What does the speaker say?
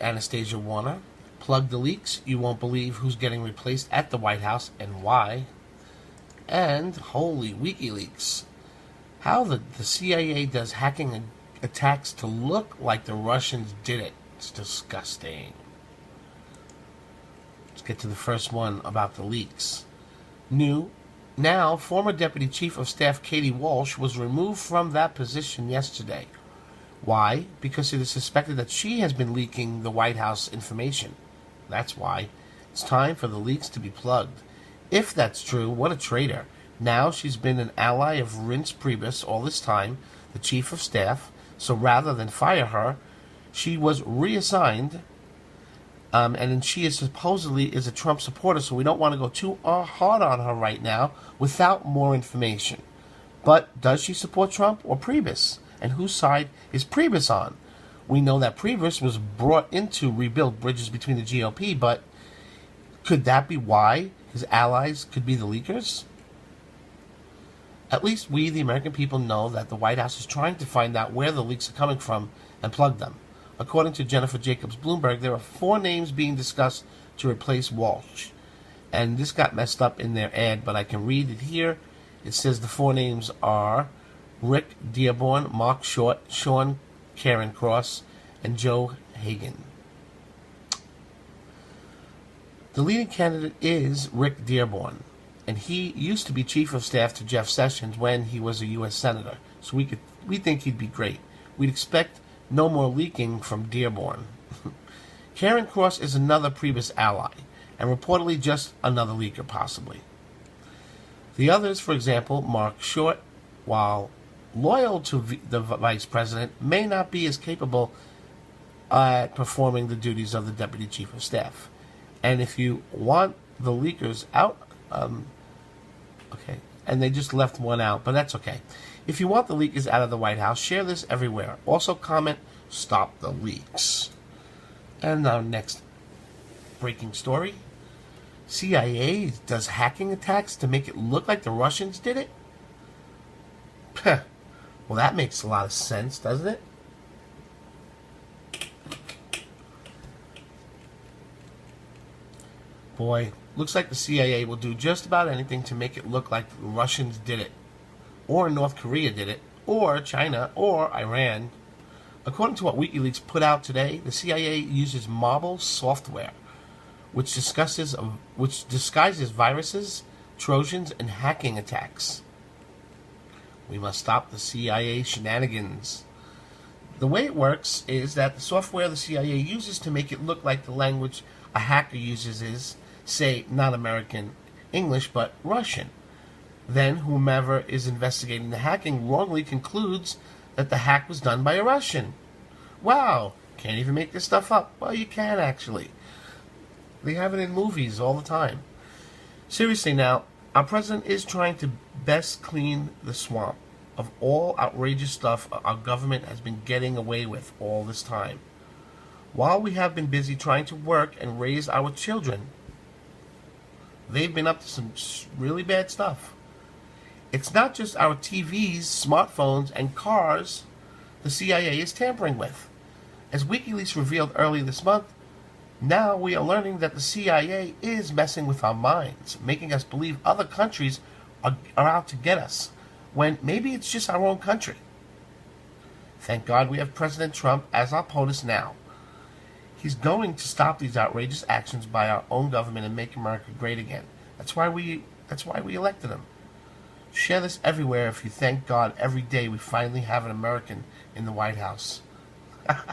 Anastasia Warner. Plug the leaks. You won't believe who's getting replaced at the White House and why. And holy WikiLeaks. How the CIA does hacking attacks to look like the Russians did it. It's disgusting. Let's get to the first one about the leaks. Now, former Deputy Chief of Staff Katie Walsh was removed from that position yesterday. Why? Because it is suspected that she has been leaking the White House information. That's why. It's time for the leaks to be plugged. If that's true, what a traitor. Now she's been an ally of Reince Priebus all this time, the Chief of Staff, so rather than fire her, she was reassigned, and then she is supposedly a Trump supporter, so we don't want to go too hard on her right now without more information. But does she support Trump or Priebus? And whose side is Priebus on? We know that Priebus was brought in to rebuild bridges between the GOP, but could that be why his allies could be the leakers? At least we, the American people, know that the White House is trying to find out where the leaks are coming from and plug them. According to Jennifer Jacobs Bloomberg, there are 4 names being discussed to replace Walsh. And this got messed up in their ad, but I can read it here. It says the 4 names are Rick Dearborn, Mark Short, Sean Karen Cross, and Joe Hagan. The leading candidate is Rick Dearborn, and he used to be Chief of Staff to Jeff Sessions when he was a U.S. Senator, so we think he'd be great. We'd expect no more leaking from Dearborn. Karen Cross is another Priebus ally, and reportedly just another leaker, possibly. The others, for example, Mark Short, while loyal to the Vice President, may not be as capable at performing the duties of the Deputy Chief of Staff. And if you want the leakers out, okay, and they just left one out, but that's okay. If you want the leakers out of the White House, share this everywhere. Also comment, stop the leaks. And our next breaking story. CIA does hacking attacks to make it look like the Russians did it? Well, that makes a lot of sense, doesn't it? Boy, looks like the CIA will do just about anything to make it look like the Russians did it, or North Korea did it, or China, or Iran. According to what WikiLeaks put out today, the CIA uses Marble software, which disguises viruses, Trojans, and hacking attacks. We must stop the CIA shenanigans. The way it works is that the software the CIA uses to make it look like the language a hacker uses is, say, not American English, but Russian. Then whomever is investigating the hacking wrongly concludes that the hack was done by a Russian. Wow, can't even make this stuff up. Well, you can actually. They have it in movies all the time. Seriously now, our president is trying to best clean the swamp of all outrageous stuff our government has been getting away with all this time, while we have been busy trying to work and raise our children. They've been up to some really bad stuff. It's not just our TVs, smartphones, and cars the CIA is tampering with. As WikiLeaks revealed early this month, now we are learning that the CIA is messing with our minds, making us believe other countries are out to get us, when maybe it's just our own country. Thank God we have President Trump as our POTUS now. He's going to stop these outrageous actions by our own government and make America great again. That's why we elected him. Share this everywhere if you thank God every day we finally have an American in the White House.